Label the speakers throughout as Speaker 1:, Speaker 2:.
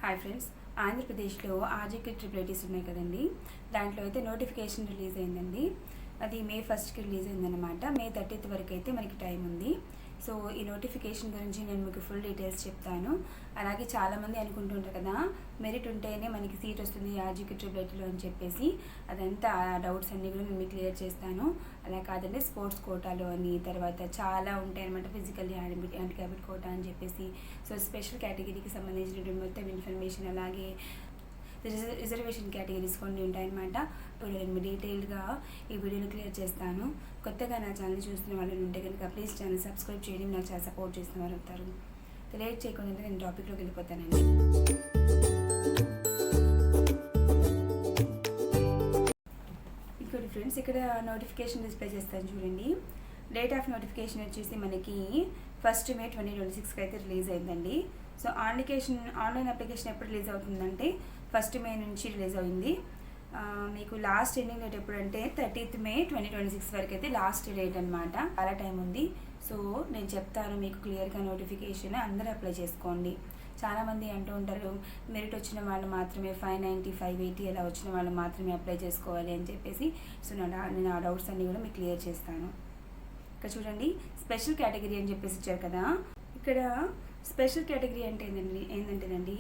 Speaker 1: Hi friends, ఆంధ్రప్రదేశ్లో RGK triple ఉన్నాయి కదండి. దాంట్లో అయితే నోటిఫికేషన్ రిలీజ్ అయిందండి. అది మే 1కి రిలీజ్ అయిందనమాట. మే 30th వరకు అయితే మనకి టైం ఉంది. సో ఈ నోటిఫికేషన్ గురించి నేను మీకు ఫుల్ డీటెయిల్స్ చెప్తాను. అలాగే చాలామంది అనుకుంటుంటారు కదా, మెరిట్ ఉంటేనే మనకి సీట్ వస్తుంది ఆర్జీకే ట్రిపుల్ అని చెప్పేసి. అదంతా ఆ డౌట్స్ అన్నీ కూడా నేను మీకు క్లియర్ చేస్తాను. అలా కాదండి, స్పోర్ట్స్ కోటాలో అని, తర్వాత చాలా ఉంటాయి అనమాట, ఫిజికల్లీ హ్యాండిక్యాప్డ్ కోటా అని చెప్పేసి. సో స్పెషల్ కేటగిరీకి సంబంధించిన మొత్తం ఇన్ఫర్మేషన్, అలాగే రిజర్వేషన్ కేటగిరీస్ కొన్ని ఉంటాయన్నమాట. ఇప్పుడు నేను డీటెయిల్గా ఈ వీడియోని క్లియర్ చేస్తాను. కొత్తగా నా ఛానల్ చూస్తున్న వాళ్ళు ఉంటే కనుక ప్లీజ్ ఛానల్ సబ్స్క్రైబ్ చేయడం, నాకు చాలా సపోర్ట్ చేసిన వారు అవుతారు. లేట్ చేయకుండా నేను టాపిక్లోకి వెళ్ళిపోతానండి. ఇంకోటి ఫ్రెండ్స్, ఇక్కడ నోటిఫికేషన్ డిస్ప్లే చేస్తాను చూడండి. డేట్ ఆఫ్ నోటిఫికేషన్ వచ్చేసి మనకి 1 May 2026 అయితే రిలీజ్ అయిందండి. సో ఆన్లైన్ అప్లికేషన్ ఎప్పుడు రిలీజ్ అవుతుందంటే 1 May నుంచి రిలీజ్ అయింది. మీకు లాస్ట్ ఎండింగ్ డేట్ ఎప్పుడంటే 30th May 2026 వరకు అయితే లాస్ట్ డేట్ అనమాట. చాలా టైం ఉంది. సో నేను చెప్తాను మీకు క్లియర్గా నోటిఫికేషన్, అందరూ అప్లై చేసుకోండి. చాలామంది అంటూ ఉంటారు, మెరిట్ వచ్చిన వాళ్ళు మాత్రమే 590, 580 అలా వచ్చిన వాళ్ళు మాత్రమే అప్లై చేసుకోవాలి అని చెప్పేసి. సో నేను ఆ డౌట్స్ అన్నీ కూడా మీకు క్లియర్ చేస్తాను. ఇక్కడ చూడండి, స్పెషల్ కేటగిరీ అని చెప్పేసి ఇచ్చారు కదా. ఇక్కడ స్పెషల్ కేటగిరీ అంటే ఏంటంటేనండి,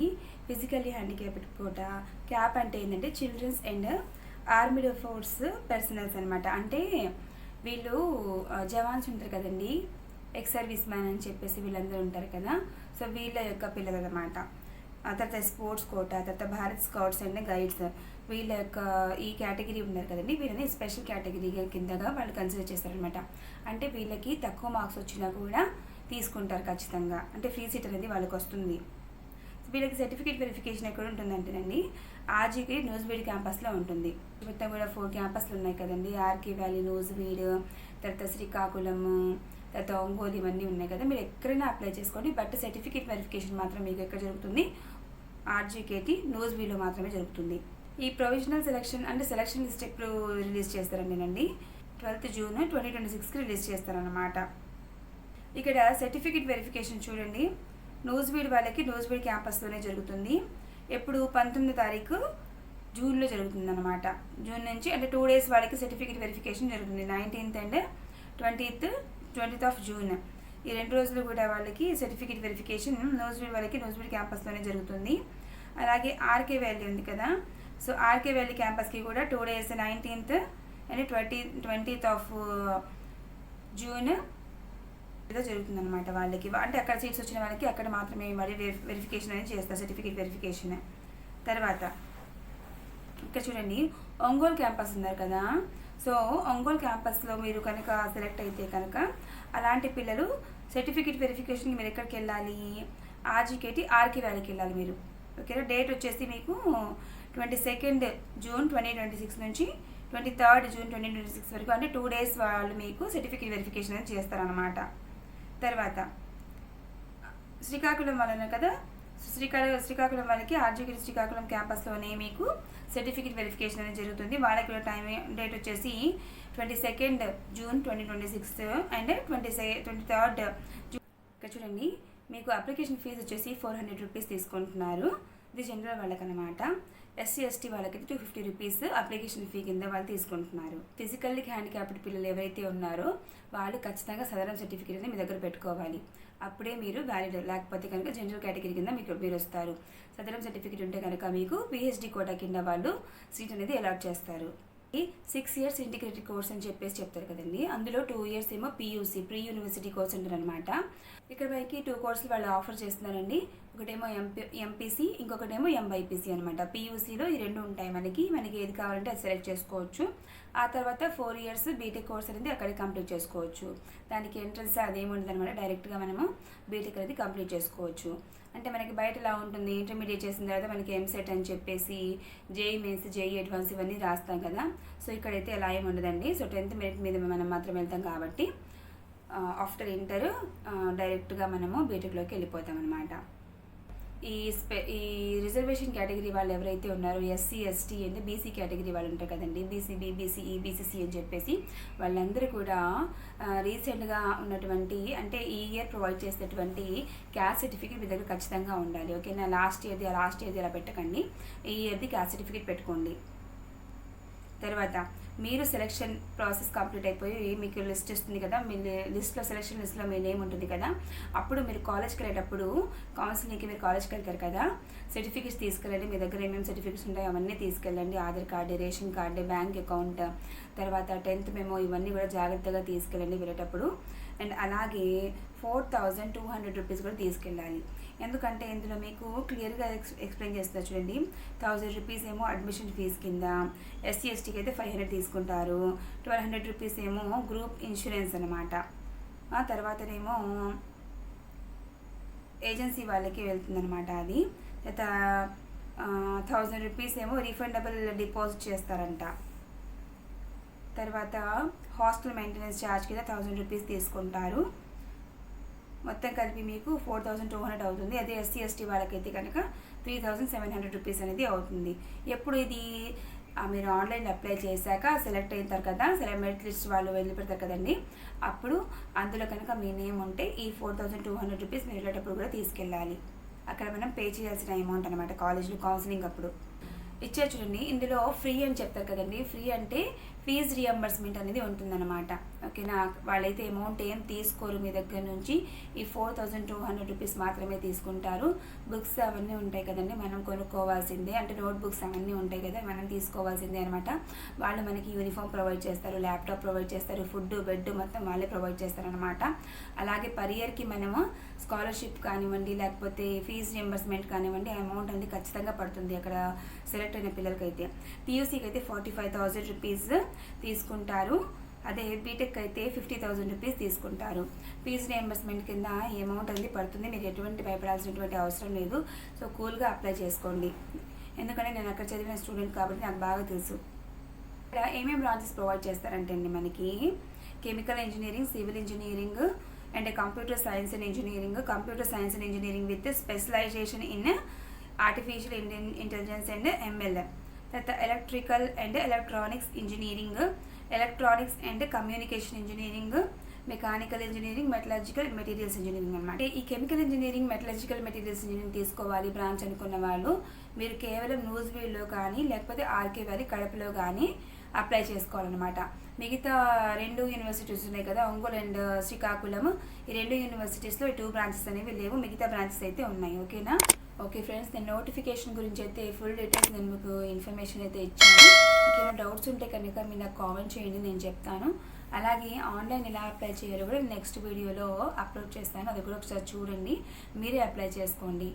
Speaker 1: ఫిజికల్లీ హ్యాండిక్యాప్డ్ కోటా. క్యాప్ అంటే ఏంటంటే children's and armed forces personnels అనమాట. అంటే వీళ్ళు జవాన్స్ ఉంటారు కదండి, ఎక్స్ సర్వీస్ మ్యాన్ అని చెప్పేసి వీళ్ళందరూ ఉంటారు కదా. సో వీళ్ళ యొక్క పిల్లలు అనమాట. తర్వాత స్పోర్ట్స్ కోటా, తర్వాత భారత్ స్కౌట్స్ అండ్ గైడ్స్, వీళ్ళ యొక్క ఈ కేటగిరీ ఉన్నారు కదండి, వీళ్ళని స్పెషల్ కేటగిరీ కిందగా వాళ్ళు కన్సిడర్ చేస్తారనమాట. అంటే వీళ్ళకి తక్కువ మార్క్స్ వచ్చినా కూడా తీసుకుంటారు ఖచ్చితంగా. అంటే ఫ్రీ సీట్ అనేది వాళ్ళకి వస్తుంది. వీళ్ళకి సర్టిఫికేట్ వెరిఫికేషన్ ఎక్కడ ఉంటుందంటేనండి, ఆర్జీకే న్యూస్వీడ్ క్యాంపస్లో ఉంటుంది. మొత్తం కూడా 4 క్యాంపస్లు ఉన్నాయి కదండి. ఆర్కే వ్యాలీ, న్యూస్వీడ్, తర్వాత శ్రీకాకుళం, తర్వాత ఒంగోలు, ఇవన్నీ ఉన్నాయి కదా. మీరు ఎక్కడైనా అప్లై చేసుకోండి. బట్ సర్టిఫికేట్ వెరిఫికేషన్ మాత్రం మీకు ఎక్కడ జరుగుతుంది, ఆర్జీకేటి న్యూస్వీడ్లో మాత్రమే జరుగుతుంది. ఈ ప్రొవిజనల్ సెలక్షన్ అంటే సెలక్షన్ లిస్ట్ ఎప్పుడు రిలీజ్ చేస్తారంటేనండి 12th June 2026కి రిలీజ్ చేస్తారనమాట. ఇక్కడ సర్టిఫికేట్ వెరిఫికేషన్ చూడండి, న్యూస్వీడ్ వాళ్ళకి న్యూస్వీడ్ క్యాంపస్లోనే జరుగుతుంది. ఎప్పుడు 19వ తారీఖు జూన్లో జరుగుతుంది అనమాట. జూన్ నుంచి అంటే 2 days వాళ్ళకి సర్టిఫికేట్ వెరిఫికేషన్ జరుగుతుంది. 19th and 20th June, ఈ 2 రోజులు కూడా వాళ్ళకి సర్టిఫికేట్ వెరిఫికేషన్ న్యూస్వీడ్ వాళ్ళకి న్యూస్వీడ్ క్యాంపస్లోనే జరుగుతుంది. అలాగే ఆర్కే వ్యాలీ ఉంది కదా. సో ఆర్కే వ్యాలీ క్యాంపస్కి కూడా 2 days 19th and 20th June జరుగుతుంది అనమాట వాళ్ళకి. అంటే అక్కడ సీట్స్ వచ్చిన వాళ్ళకి అక్కడ మాత్రమే మరి వెరిఫికేషన్ అనేది చేస్తారు, సర్టిఫికేట్ వెరిఫికేషన్. తర్వాత ఇక్కడ చూడండి, ఒంగోలు క్యాంపస్ ఉన్నారు కదా. సో ఒంగోలు క్యాంపస్లో మీరు కనుక సెలెక్ట్ అయితే కనుక అలాంటి పిల్లలు సర్టిఫికేట్ వెరిఫికేషన్కి మీరు ఎక్కడికి వెళ్ళాలి, ఆర్జీకేటి ఆర్కే వ్యాలీకి వెళ్ళాలి మీరు. ఓకేనా. డేట్ వచ్చేసి మీకు 22nd June 2026 నుంచి 23rd June 2026 వరకు, అంటే 2 days వాళ్ళు మీకు సర్టిఫికేట్ వెరిఫికేషన్ అనేది చేస్తారనమాట. తర్వాత శ్రీకాకుళం వాళ్ళనే కదా. శ్రీకాకుళం వాళ్ళకి ఆర్జీకే శ్రీకాకుళం క్యాంపస్లోనే మీకు సర్టిఫికేట్ వెరిఫికేషన్ అనేది జరుగుతుంది. వాళ్ళకి కూడా డేట్ వచ్చేసి 22nd June 2026 and 23rd June. ఇక్కడ చూడండి, మీకు అప్లికేషన్ ఫీజు వచ్చేసి 400 rupees తీసుకుంటున్నారు. ఇది జనరల్ వాళ్ళకి అనమాట. SC ST వాళ్ళకి 250 rupees అప్లికేషన్ ఫీ కింద వాళ్ళు తీసుకుంటున్నారు. ఫిజికల్లీ హ్యాండిక్యాప్డ్ పిల్లలు ఎవరైతే ఉన్నారో వాళ్ళు ఖచ్చితంగా సదరం సర్టిఫికేట్ అనేది మీ దగ్గర పెట్టుకోవాలి. అప్పుడే మీరు వ్యాలిడ్, లేకపోతే కనుక జనరల్ కేటగిరీ కింద మీరు వస్తారు. సదరం సర్టిఫికేట్ ఉంటే కనుక మీకు PhD కోటా కింద వాళ్ళు సీట్ అనేది అలాట్ చేస్తారు. 6 years ఇంటిగ్రేటెడ్ కోర్స్ అని చెప్పేసి చెప్తారు కదండి. అందులో 2 years ఏమో PUC, ప్రీ యూనివర్సిటీ కోర్స్ అంటారు అనమాట. ఇక్కడ మనకి 2 కోర్సులు వాళ్ళు ఆఫర్ చేస్తున్నారండి. ఒకటేమో MPC, ఇంకొకటేమో MYPC అనమాట. PUCలో ఈ 2 ఉంటాయి. మనకి ఏది కావాలంటే అది సెలెక్ట్ చేసుకోవచ్చు. ఆ తర్వాత 4 years బీటెక్ కోర్స్ అనేది అక్కడే కంప్లీట్ చేసుకోవచ్చు. దానికి ఎంట్రన్స్ అదేముండదు అనమాట, డైరెక్ట్గా మనము బీటెక్ అనేది కంప్లీట్ చేసుకోవచ్చు. అంటే మనకి బయట ఎలా ఉంటుంది, ఇంటర్మీడియట్ చేసిన తర్వాత మనకి ఎంసెట్ అని చెప్పేసి JEE మెయిన్స్, JEE అడ్వాన్స్ ఇవన్నీ రాస్తాం కదా. సో ఇక్కడైతే అలా ఏమి ఉండదండి. సో 10th మెరిట్ మీద మనం మాత్రం వెళ్తాం కాబట్టి ఆఫ్టర్ ఇంటర్ డైరెక్ట్గా మనము బీటెక్లోకి వెళ్ళిపోతాం అనమాట. ఈ రిజర్వేషన్ కేటగిరీ వాళ్ళు ఎవరైతే ఉన్నారో SC ST and BC category వాళ్ళు ఉంటారు కదండి, బీసీబీ బీసీఈ బీసీసీ అని చెప్పేసి వాళ్ళందరూ కూడా రీసెంట్గా ఉన్నటువంటి అంటే ఈ ఇయర్ ప్రొవైడ్ చేసేటువంటి క్యాస్ట్ సర్టిఫికేట్ మీ దగ్గర ఖచ్చితంగా ఉండాలి. ఓకేనా, లాస్ట్ ఇయర్ది అలా పెట్టకండి, ఈ ఇయర్ది క్యాస్ట్ సర్టిఫికేట్ పెట్టుకోండి. తర్వాత మీరు సెలెక్షన్ ప్రాసెస్ కంప్లీట్ అయిపోయి మీకు లిస్ట్ వస్తుంది కదా, మీ సెలెక్షన్ లిస్ట్లో మీ నేమ్ ఉంటుంది కదా, అప్పుడు మీరు కాలేజ్కి వెళ్ళేటప్పుడు కౌన్సిలింగ్కి మీరు కాలేజ్కి వెళ్తారు కదా, సర్టిఫికేట్స్ తీసుకెళ్ళండి. మీ దగ్గర ఏమేమి సర్టిఫికేట్స్ ఉంటాయో అవన్నీ తీసుకెళ్ళండి. Aadhaar card, ration card, bank account, తర్వాత 10th మెమో, ఇవన్నీ కూడా జాగ్రత్తగా తీసుకెళ్ళండి వెళ్ళేటప్పుడు. అండ్ అలాగే 4200 రూపీస్ కూడా తీసుకెళ్ళాలి. ఎందుకంటే ఇందులో మీకు క్లియర్గా ఎక్స్ప్లెయిన్ చేస్తారు చూడండి. 1000 రూపీస్ ఏమో అడ్మిషన్ ఫీజు కింద, ఎస్సీ ఎస్టీకి అయితే 500 తీసుకుంటారు. 1200 రూపీస్ ఏమో గ్రూప్ ఇన్సూరెన్స్ అనమాట. తర్వాతనేమో ఏజెన్సీ వాళ్ళకి వెళ్తుందనమాట అది. 1000 రూపీస్ ఏమో రీఫండబుల్ డిపాజిట్ చేస్తారంట. తర్వాత హాస్టల్ మెయింటెనెన్స్ ఛార్జ్ కింద 1000 రూపీస్ తీసుకుంటారు. మొత్తం కలిపి మీకు 4200 అవుతుంది. అదే ఎస్సీ ఎస్టీ వాళ్ళకైతే కనుక 3700 రూపీస్ అనేది అవుతుంది. ఎప్పుడు ఇది మీరు ఆన్లైన్ అప్లై చేశాక సెలెక్ట్ అవుతారు కదా, మెరిట్ లిస్ట్ వాళ్ళు వెళ్ళిపెడతారు కదండి, అప్పుడు అందులో కనుక మీ నేమ్ ఉంటే ఈ 4200 రూపీస్ మీరు వెళ్ళేటప్పుడు కూడా తీసుకెళ్ళాలి. అక్కడ మనం పే చేయాల్సిన అమౌంట్ అనమాట కాలేజ్లో కౌన్సిలింగ్ అప్పుడు ఇచ్చే. చూడండి, ఇందులో ఫ్రీ అని చెప్తారు కదండి, ఫ్రీ అంటే ఫీజ్ రియంబర్స్మెంట్ అనేది ఉంటుందన్నమాట. ఓకేనా, వాళ్ళైతే అమౌంట్ ఏం తీసుకోరు మీ దగ్గర నుంచి, ఈ 4200 రూపీస్ మాత్రమే తీసుకుంటారు. బుక్స్ అవన్నీ ఉంటాయి కదండి, మనం కొనుక్కోవాల్సిందే, అంటే నోట్ బుక్స్ అవన్నీ ఉంటాయి కదా, మనం తీసుకోవాల్సిందే అనమాట. వాళ్ళు మనకి యూనిఫామ్ ప్రొవైడ్ చేస్తారు, ల్యాప్టాప్ ప్రొవైడ్ చేస్తారు, ఫుడ్ బెడ్ మొత్తం వాళ్ళే ప్రొవైడ్ చేస్తారనమాట. అలాగే పర్ ఇయర్కి మనము స్కాలర్షిప్ కానివ్వండి, లేకపోతే ఫీజ్ రియంబర్స్మెంట్ కానివ్వండి, అమౌంట్ అనేది ఖచ్చితంగా పడుతుంది అక్కడ సెలెక్ట్ అయిన పిల్లలకైతే. పియూసీకి అయితే 45,000 రూపీస్ తీసుకుంటారు. అదే బీటెక్ అయితే 50,000 రూపీస్ తీసుకుంటారు. ఫీజు రియంబర్స్మెంట్ కింద ఈ అమౌంట్ అనేది పడుతుంది. మీరు ఎటువంటి భయపడాల్సినటువంటి అవసరం లేదు. సో కూల్గా అప్లై చేసుకోండి. ఎందుకంటే నేను అక్కడ చదివిన స్టూడెంట్ కాబట్టి నాకు బాగా తెలుసు. ఇక్కడ ఏమేమి బ్రాంచెస్ ప్రొవైడ్ చేస్తారంటే అండి, మనకి chemical engineering, civil engineering and computer science and engineering with specialisation in artificial intelligence and ML. తర్వాత electrical and electronics engineering, electronics and communication engineering, mechanical engineering, metallurgical materials engineering అనమాట. ఈ chemical engineering, metallurgical materials engineering తీసుకోవాలి branch అనుకున్న వాళ్ళు మీరు కేవలం న్యూజివీడ్లో కానీ లేకపోతే ఆర్కే వ్యాలీ కడపలో కానీ అప్లై చేసుకోవాలన్నమాట. మిగతా 2 యూనివర్సిటీస్ ఉన్నాయి కదా, ఒంగోలు అండ్ శ్రీకాకుళం, ఈ 2 యూనివర్సిటీస్లో 2 బ్రాంచెస్ అనేవి లేవు, మిగతా బ్రాంచెస్ అయితే ఉన్నాయి. ఓకేనా. ఓకే ఫ్రెండ్స్, నేను నోటిఫికేషన్ గురించి అయితే ఫుల్ డీటెయిల్స్ నేను మీకు ఇన్ఫర్మేషన్ అయితే ఇచ్చాను. ఇంకేమైనా డౌట్స్ ఉంటే కనుక మీరు నాకు కామెంట్ చేయండి, నేను చెప్తాను. అలాగే ఆన్లైన్ ఎలా అప్లై చేయాలో కూడా నెక్స్ట్ వీడియోలో అప్లోడ్ చేస్తాను, అది కూడా ఒకసారి చూడండి, మీరే అప్లై చేసుకోండి.